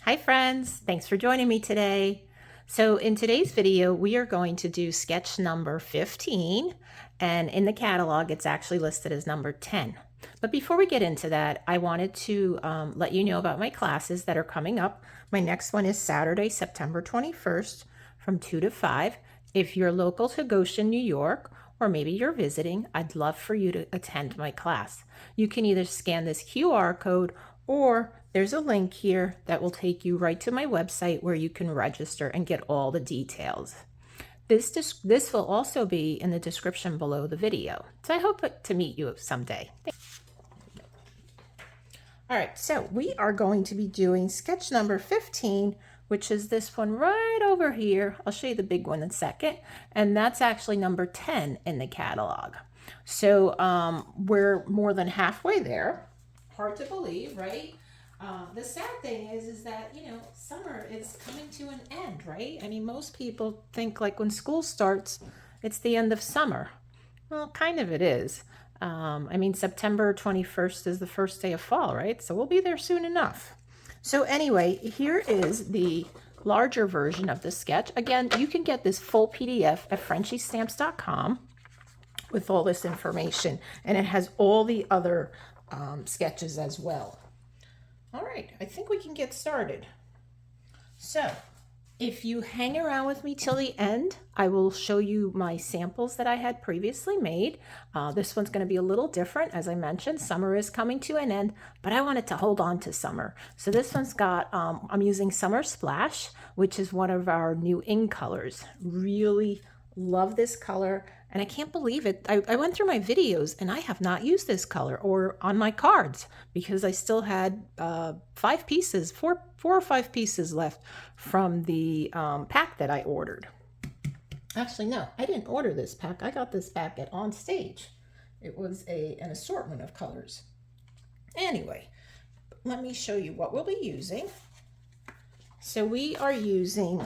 Hi friends, thanks for joining me today. So in today's video, we are going to do sketch number 15, and in the catalog, it's actually listed as number 10. But before we get into that, I wanted to let you know about my classes that are coming up. My next one is Saturday, September 21st from 2 to 5. If you're local to Goshen, New York, or maybe you're visiting, I'd love for you to attend my class. You can either scan this QR code or there's a link here that will take you right to my website where you can register and get all the details. This will also be in the description below the video. So I hope to meet you someday. All right, so we are going to be doing sketch number 15, which is this one right over here. I'll show you the big one in a second. And that's actually number 10 in the catalog. So we're more than halfway there. Hard to believe, right? The sad thing is that, you know, summer is coming to an end, right? I mean, most people think like when school starts, it's the end of summer. Well, kind of it is. I mean, September 21st is the first day of fall, right? So we'll be there soon enough. So anyway, here is the larger version of the sketch. Again, you can get this full PDF at FrenchieStamps.com with all this information, and it has all the other sketches as well. All right, I think we can get started. So if you hang around with me till the end, I will show you my samples that I had previously made. This one's going to be a little different. As I mentioned, summer is coming to an end, but I wanted to hold on to summer. So this one's got, I'm using Summer Splash, which is one of our new ink colors. Really love this color. And I can't believe it. I went through my videos and I have not used this color or on my cards because I still had four or five pieces left from the pack that I ordered. Actually, no, I didn't order this pack. I got this pack at On Stage. It was an assortment of colors. Anyway, let me show you what we'll be using. So we are using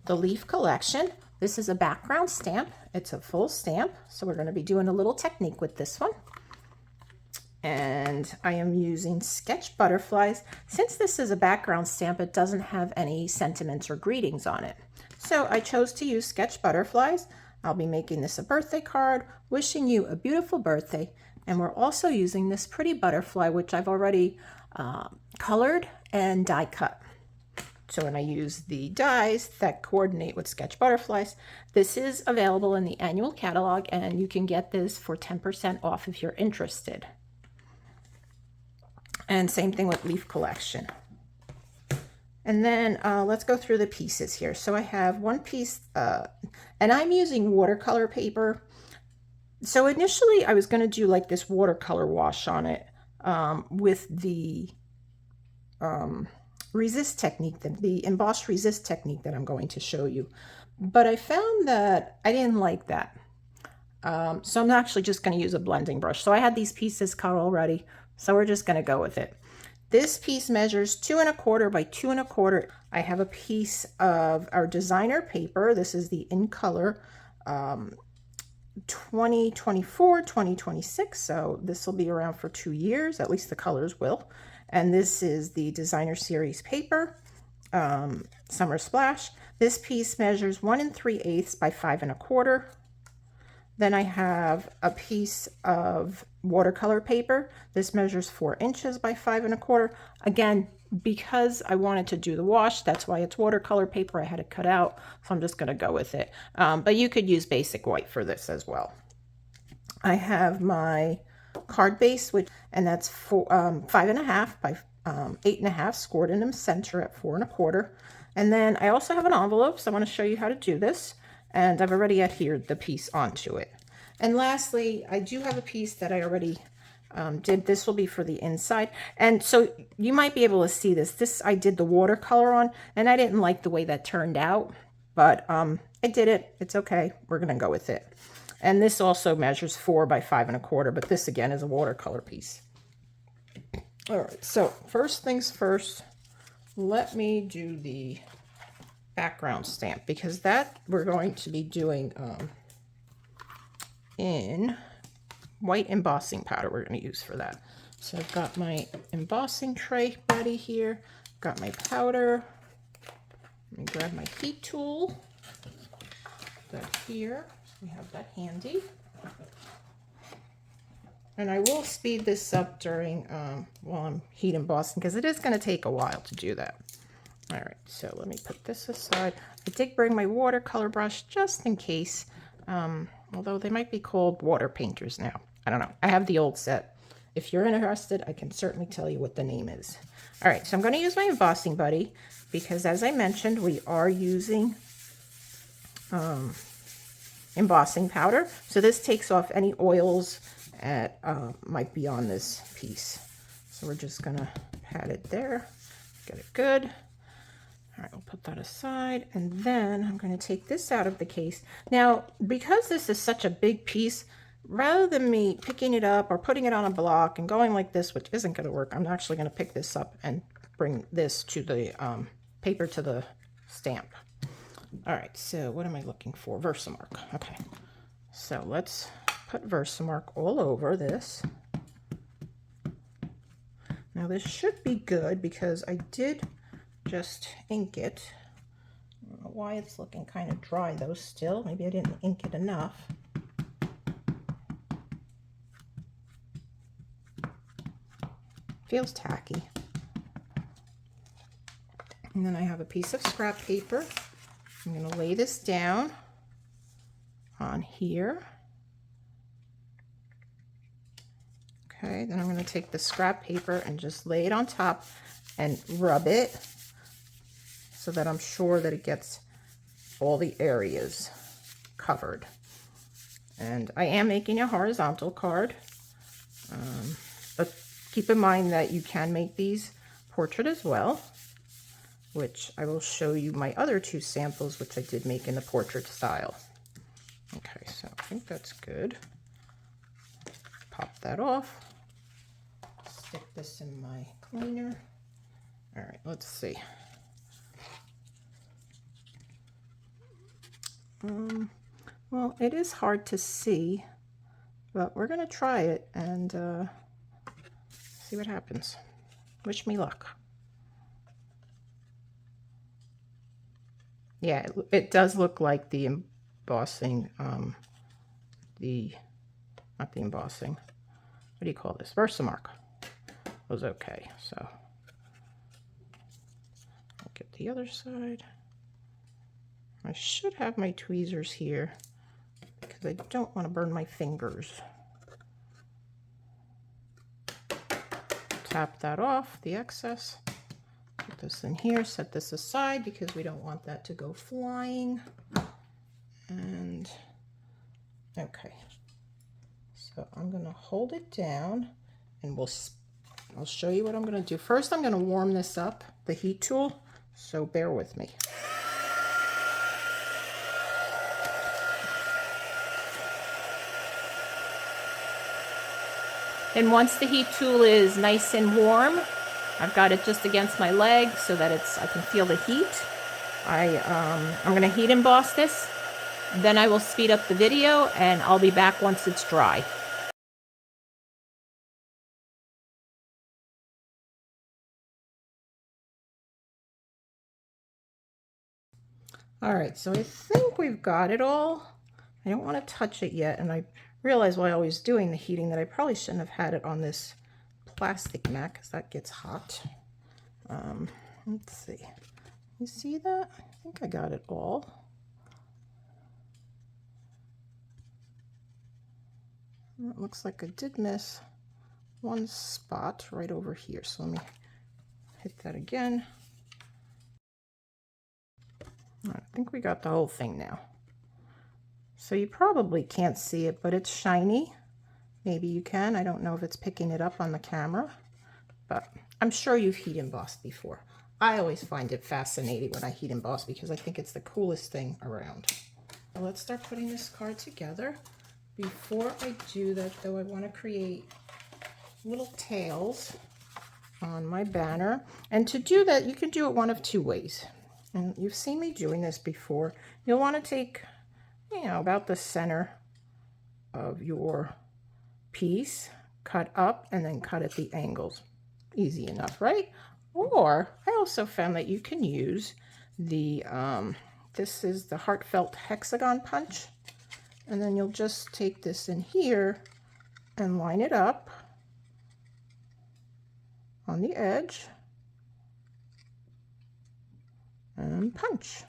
the Leaf Collection. This is a background stamp. It's a full stamp. So we're going to be doing a little technique with this one. And I am using Sketch Butterflies. Since this is a background stamp, it doesn't have any sentiments or greetings on it. So I chose to use Sketch Butterflies. I'll be making this a birthday card, wishing you a beautiful birthday. And we're also using this pretty butterfly, which I've already colored and die cut. So when I use the dies that coordinate with Sketch Butterflies, this is available in the annual catalog, and you can get this for 10% off if you're interested. And same thing with Leaf Collection. And then let's go through the pieces here. So I have one piece, and I'm using watercolor paper. So initially I was going to do like this watercolor wash on it with the resist technique, the emboss resist technique that I'm going to show you. But I found that I didn't like that. So I'm actually just going to use a blending brush. So I had these pieces cut already, so we're just going to go with it. This piece measures 2 1/4 by 2 1/4. I have a piece of our designer paper. This is the In Color 2024, 2026. So this will be around for 2 years, at least the colors will. And this is the designer series paper, Summer Splash. This piece measures 1 3/8 by 5 1/4. Then I have a piece of watercolor paper. This measures 4 inches by 5 1/4. Again, because I wanted to do the wash, that's why it's watercolor paper. I had it cut out, so I'm just going to go with it. But you could use basic white for this as well. I have my card base, and that's 5 1/2 by 8 1/2, scored in the center at 4 1/4. And then I also have an envelope, so I want to show you how to do this. And I've already adhered the piece onto it. And lastly, I do have a piece that I already did. This will be for the inside. And so you might be able to see this. This I did the watercolor on, and I didn't like the way that turned out. But I did it. It's okay. We're going to go with it. And this also measures 4 by 5 1/4, but this again is a watercolor piece. All right, so first things first, let me do the background stamp, because that we're going to be doing in white embossing powder we're going to use for that. So I've got my embossing tray ready here. Got my powder. Let me grab my heat tool. That here. We have that handy. And I will speed this up during while I'm heat embossing, because it is going to take a while to do that. All right, so let me put this aside. I did bring my watercolor brush just in case, although they might be called water painters now. I don't know. I have the old set. If you're interested, I can certainly tell you what the name is. All right, so I'm going to use my embossing buddy because, as I mentioned, we are using embossing powder. So this takes off any oils that might be on this piece. So we're just going to pat it there, get it good. All right, we'll put that aside, and then I'm going to take this out of the case. Now, because this is such a big piece, rather than me picking it up or putting it on a block and going like this, which isn't going to work, I'm actually going to pick this up and bring this to the paper to the stamp. All right, so what am I looking for? Versamark. Okay, so let's put Versamark all over this. Now this should be good because I did just ink it. I don't know why it's looking kind of dry though still. Maybe I didn't ink it enough. Feels tacky. And then I have a piece of scrap paper. I'm going to lay this down on here. Okay, then I'm going to take the scrap paper and just lay it on top and rub it so that I'm sure that it gets all the areas covered. And I am making a horizontal card, but keep in mind that you can make these portrait as well, which I will show you my other two samples, which I did make in the portrait style. Okay, so I think that's good. Pop that off. Stick this in my cleaner. All right, let's see. Well, it is hard to see, but we're going to try it and see what happens. Wish me luck. Yeah, it does look like the embossing, not the embossing, what do you call this? Versamark was okay. So I'll get the other side. I should have my tweezers here because I don't want to burn my fingers. Tap that off, the excess. Put this in here, set this aside because we don't want that to go flying. And okay, so I'm going to hold it down and I'll show you what I'm going to do. First, I'm going to warm this up, the heat tool, so bear with me. And once the heat tool is nice and warm, I've got it just against my leg so that I can feel the heat. I'm going to heat emboss this. Then I will speed up the video and I'll be back once it's dry. All right, so I think we've got it all. I don't want to touch it yet, and I realized while I was doing the heating that I probably shouldn't have had it on this plastic mat because that gets hot. Let's see. You see that? I think I got it all. It looks like I did miss one spot right over here. So let me hit that again. I think we got the whole thing now. So you probably can't see it, but it's shiny. Maybe you can. I don't know if it's picking it up on the camera, but I'm sure you've heat embossed before. I always find it fascinating when I heat emboss because I think it's the coolest thing around. So let's start putting this card together. Before I do that though, I want to create little tails on my banner. And to do that, you can do it one of two ways. And you've seen me doing this before. You'll want to take, about the center of your piece, cut up, and then cut at the angles. Easy enough, right? Or I also found that you can use the, this is the Heartfelt Hexagon Punch. And then you'll just take this in here and line it up on the edge and punch.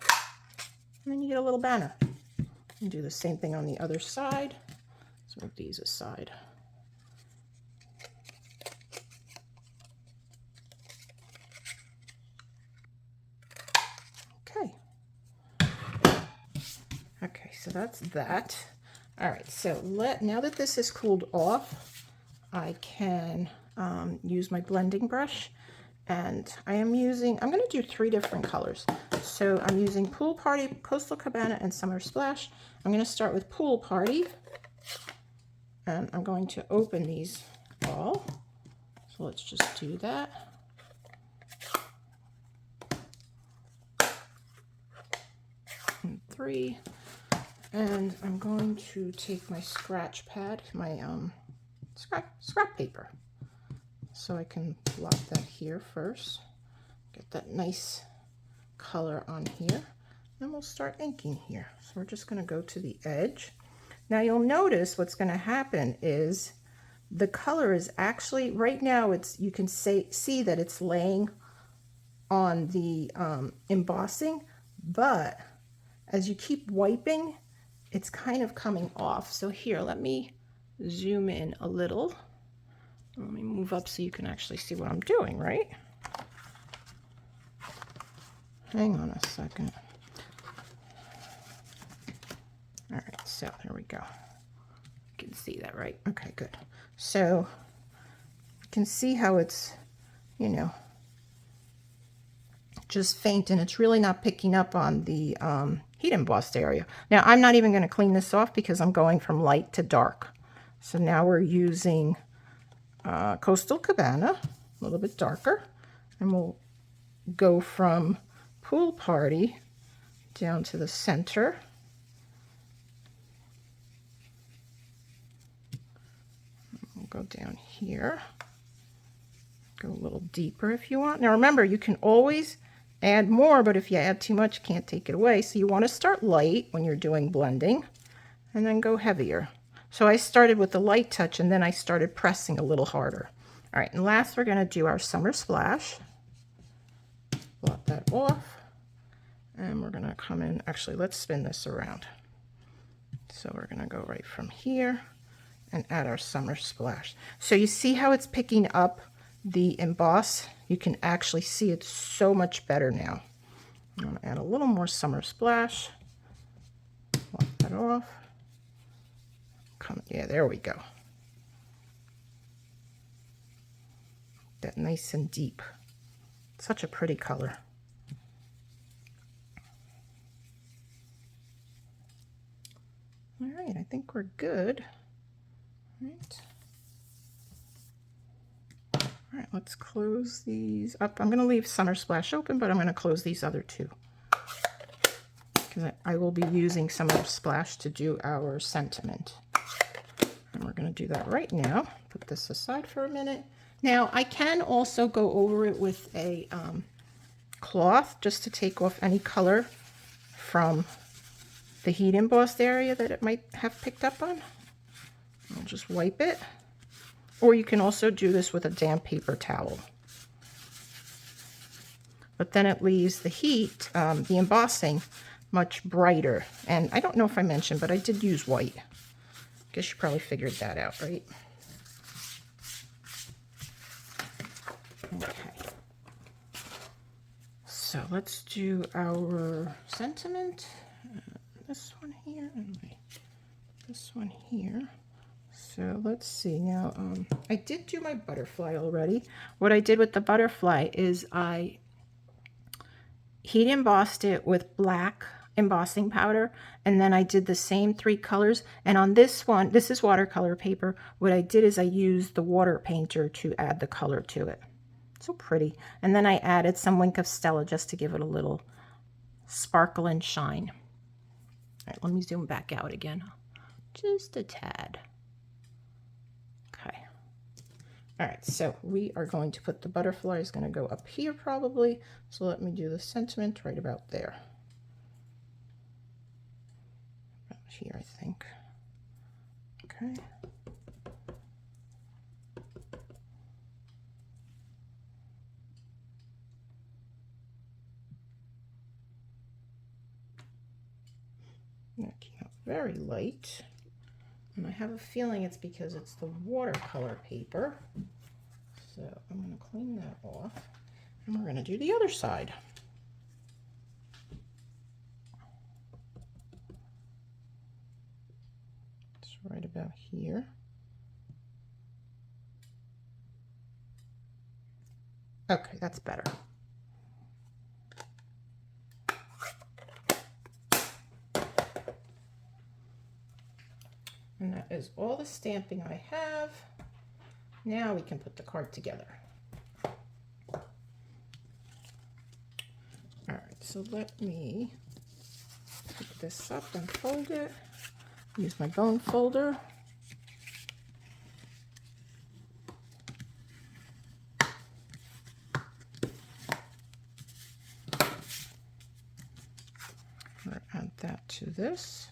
And then you get a little banner. And do the same thing on the other side. Let's move these aside. Okay. Okay, so that's that. All right, so now that this is cooled off, I can use my blending brush, and I'm going to do 3 different colors. So I'm using Pool Party, Coastal Cabana, and Summer Splash. I'm going to start with Pool Party, and I'm going to open these all. So let's just do that. And 3. And I'm going to take my scratch pad, my scrap paper. So I can blot that here first. Get that nice color on here. And we'll start inking here. So we're just going to go to the edge. Now you'll notice what's going to happen is the color is actually, right now you can see that it's laying on the embossing, but as you keep wiping, it's kind of coming off. So here, let me zoom in a little. Let me move up so you can actually see what I'm doing, right? Hang on a second. All right, so here we go. You can see that, right? Okay, good. So you can see how it's, you know, just faint, and it's really not picking up on the heat embossed area. Now I'm not even going to clean this off because I'm going from light to dark. So now we're using Coastal Cabana, a little bit darker, and we'll go from Pool Party down to the center. We'll go down here, go a little deeper if you want. Now remember, you can always add more, but if you add too much, you can't take it away. So you want to start light when you're doing blending and then go heavier. So I started with the light touch and then I started pressing a little harder. All right, and last we're going to do our Summer Splash. Blot that off. And we're going to come in, actually let's spin this around. So we're going to go right from here and add our Summer Splash. So you see how it's picking up the emboss? You can actually see it so much better now. I'm going to add a little more Summer Splash. Blot that off. Yeah, there we go. That nice and deep. Such a pretty color. All right, I think we're good. All right. All right, let's close these up. I'm going to leave Summer Splash open, but I'm going to close these other 2. Because I will be using Summer Splash to do our sentiment. And we're going to do that right now. Put this aside for a minute. Now, I can also go over it with a cloth just to take off any color from the heat embossed area that it might have picked up on. I'll just wipe it. Or you can also do this with a damp paper towel. But then it leaves the heat, the embossing, much brighter. And I don't know if I mentioned, but I did use white. Guess you probably figured that out, right? Okay. So let's do our sentiment. This one here and this one here. So let's see now. I did do my butterfly already. What I did with the butterfly is I heat embossed it with black embossing powder, and then I did the same 3 colors. And on this one, this is watercolor paper, what I did is I used the water painter to add the color to it. So pretty. And then I added some Wink of Stella just to give it a little sparkle and shine. All right, let me zoom back out again, just a tad. All right, so we are going to put the butterfly is going to go up here probably. So let me do the sentiment right about there. About here, I think. Okay. That came out very light. And I have a feeling it's because it's the watercolor paper. So I'm going to clean that off. And we're going to do the other side. It's right about here. Okay, that's better. And that is all the stamping I have. Now we can put the card together. All right, so let me pick this up and fold it. Use my bone folder. Add that to this.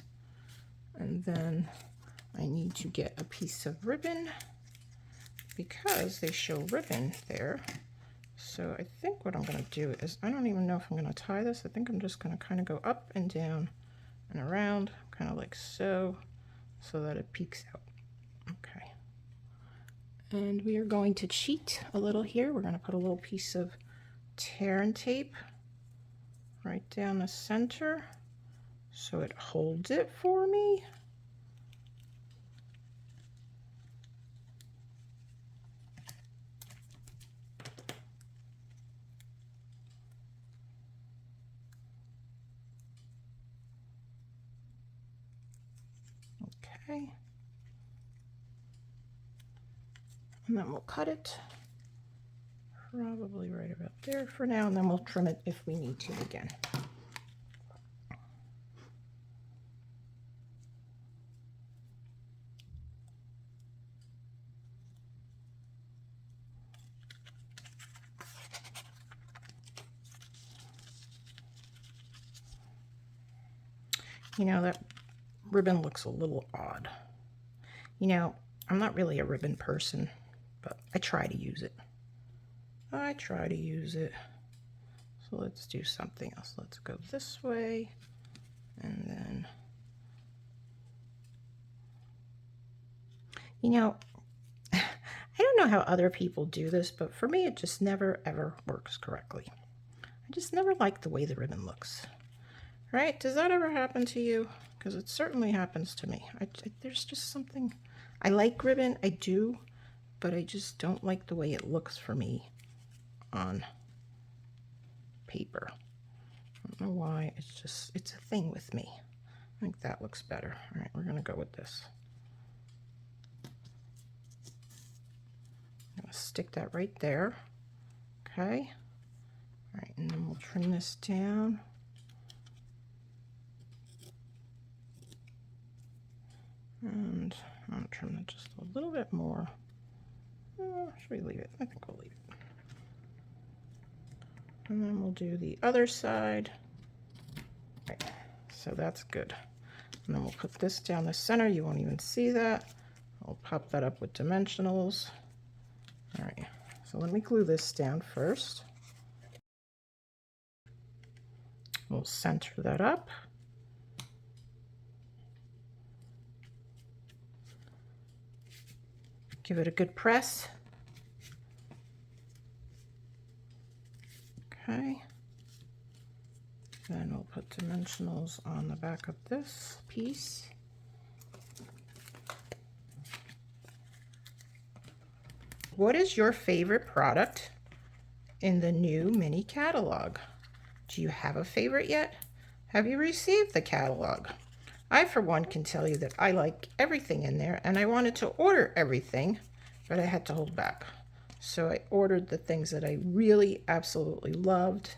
And then I need to get a piece of ribbon because they show ribbon there. So I think what I'm going to do is, I don't even know if I'm going to tie this. I think I'm just going to kind of go up and down and around, kind of like so, so that it peeks out. Okay. And we are going to cheat a little here. We're going to put a little piece of tear and tape right down the center so it holds it for me. Okay. And then we'll cut it probably right about there for now, and then we'll trim it if we need to again. You know, that ribbon looks a little odd. You know, I'm not really a ribbon person, but I try to use it. I try to use it. So let's do something else. Let's go this way, and then, you know, I don't know how other people do this, but for me, it just never ever works correctly. I just never like the way the ribbon looks. Right? Does that ever happen to you? Because it certainly happens to me. There's just something, I like ribbon, I do, but I just don't like the way it looks for me on paper. I don't know why, it's a thing with me. I think that looks better. All right, we're gonna go with this. I'm gonna stick that right there. Okay. All right, and then we'll trim this down. And I'm trim it just a little bit more. Should we leave it? I think we'll leave it. And then we'll do the other side. Right, so that's good. And then we'll put this down the center. You won't even see that. I'll pop that up with dimensionals. All right, so let me glue this down first. We'll center that up. Give it a good press. Okay. Then we'll put dimensionals on the back of this piece. What is your favorite product in the new mini catalog? Do you have a favorite yet? Have you received the catalog? I, for one, can tell you that I like everything in there, and I wanted to order everything, but I had to hold back. So I ordered the things that I really absolutely loved,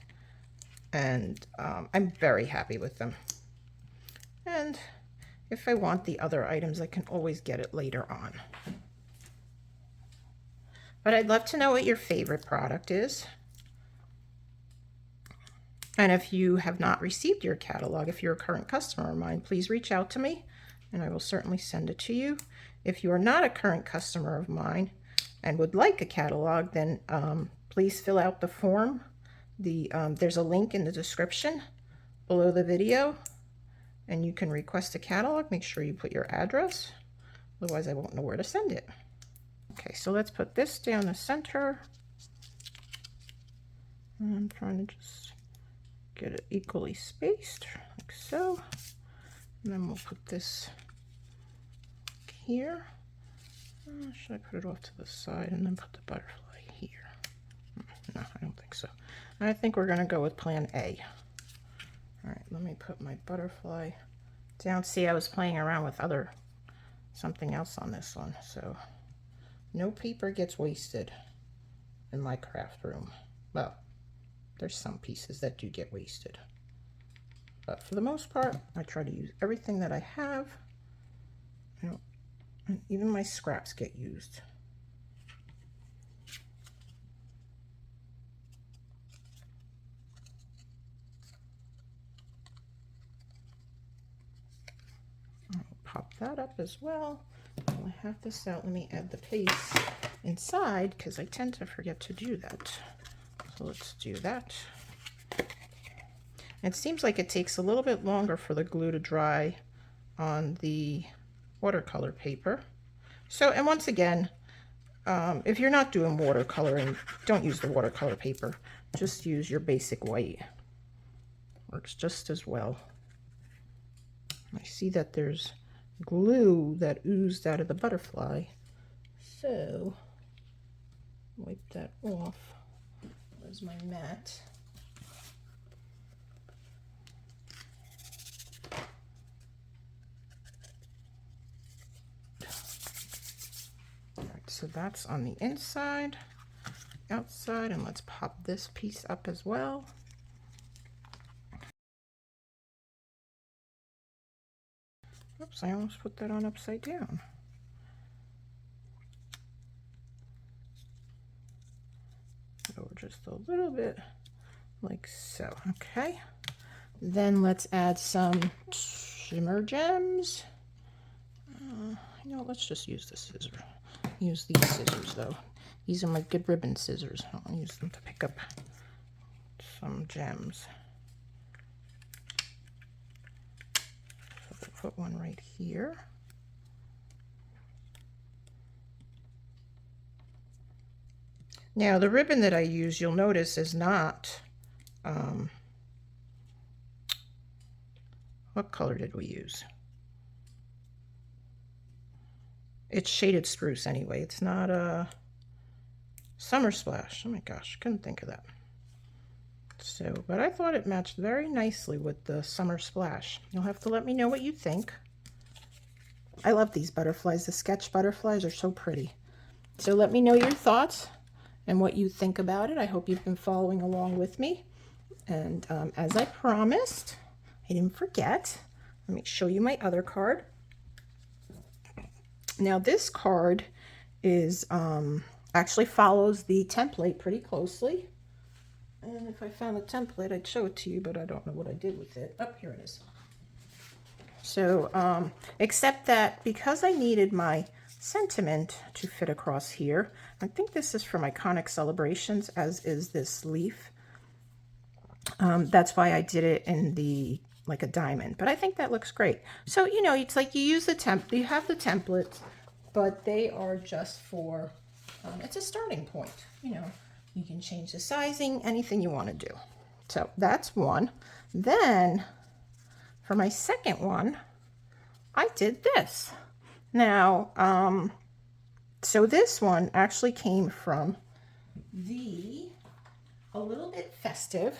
and I'm very happy with them. And if I want the other items, I can always get it later on. But I'd love to know what your favorite product is. And if you have not received your catalog, if you're a current customer of mine, please reach out to me and I will certainly send it to you. If you are not a current customer of mine and would like a catalog, then please fill out the form. There's a link in the description below the video and you can request a catalog. Make sure you put your address, otherwise I won't know where to send it. Okay, so let's put this down the center. I'm trying to just get it equally spaced, like so. And then we'll put this here. Should I put it off to the side and then put the butterfly here? No, I don't think so. I think we're gonna go with plan A. All right, let me put my butterfly down. See, I was playing around with something else on this one, so no paper gets wasted in my craft room. Well, there's some pieces that do get wasted, but for the most part, I try to use everything that I have. And even my scraps get used. I'll pop that up as well. While I have this out, let me add the paste inside because I tend to forget to do that. So let's do that. It seems like it takes a little bit longer for the glue to dry on the watercolor paper. So, and once again, if you're not doing watercoloring, don't use the watercolor paper. Just use your basic white. Works just as well. I see that there's glue that oozed out of the butterfly. So, wipe that off. Where's my mat? All right, so that's on the inside, outside, and let's pop this piece up as well. Oops, I almost put that on upside down. Go just a little bit like so. Okay, then let's add some shimmer gems. You know, let's just use the scissors. Use these scissors though. These are my good ribbon scissors. I'll use them to pick up some gems. So we'll put one right here. Now the ribbon that I use, you'll notice, is not, what color did we use? It's shaded spruce anyway. It's not a Summer Splash. Oh my gosh, couldn't think of that. So, but I thought it matched very nicely with the Summer Splash. You'll have to let me know what you think. I love these butterflies. The sketch butterflies are so pretty. So let me know your thoughts and what you think about it. I hope you've been following along with me. And as I promised, I didn't forget. Let me show you my other card. Now this card is actually follows the template pretty closely. And if I found the template, I'd show it to you, but I don't know what I did with it. Oh, here it is. So, except that because I needed my sentiment to fit across here, I think this is from Iconic Celebrations, as is this leaf. That's why I did it in the like a diamond, but I think that looks great. So, you know, it's like you use the you have the templates, but they are just for, it's a starting point. You know, you can change the sizing, anything you want to do. So that's one. Then for my second one, I did this. Now, so this one actually came from the A Little Bit Festive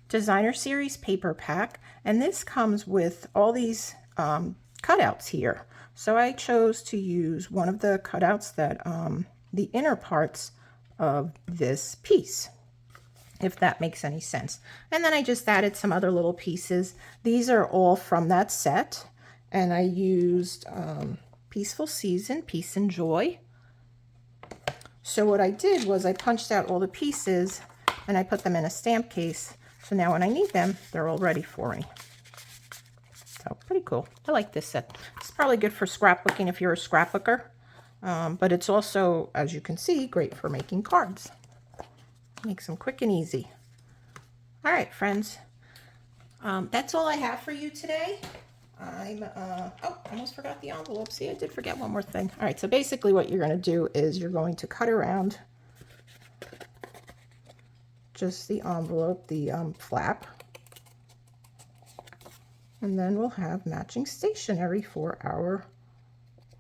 Designer Series paper pack, and this comes with all these cutouts here. So I chose to use one of the cutouts that the inner parts of this piece, if that makes any sense. And then I just added some other little pieces. These are all from that set, and I used Peaceful Season, Peace and Joy. So what I did was I punched out all the pieces and I put them in a stamp case. So now when I need them, they're all ready for me. So pretty cool. I like this set. It's probably good for scrapbooking if you're a scrapbooker. But it's also, as you can see, great for making cards. Makes them quick and easy. All right, friends. That's all I have for you today. I almost forgot the envelope. See, I did forget one more thing. All right, so basically what you're going to do is you're going to cut around just the envelope, the flap. And then we'll have matching stationery for our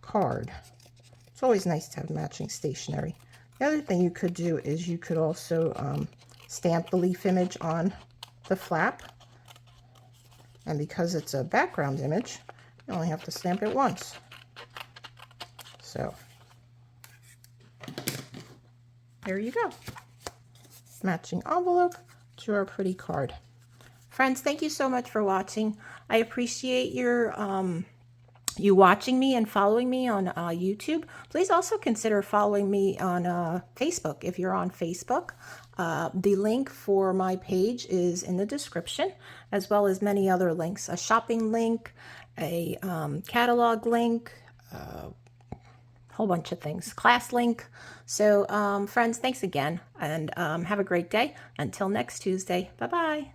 card. It's always nice to have matching stationery. The other thing you could do is you could also stamp the leaf image on the flap. And because it's a background image, you only have to stamp it once. So, there you go. Matching envelope to our pretty card. Friends, thank you so much for watching. I appreciate your you watching me and following me on YouTube. Please also consider following me on Facebook if you're on Facebook. The link for my page is in the description, as well as many other links. A shopping link, a catalog link, a whole bunch of things. Class link. So friends, thanks again, and have a great day. Until next Tuesday. Bye-bye.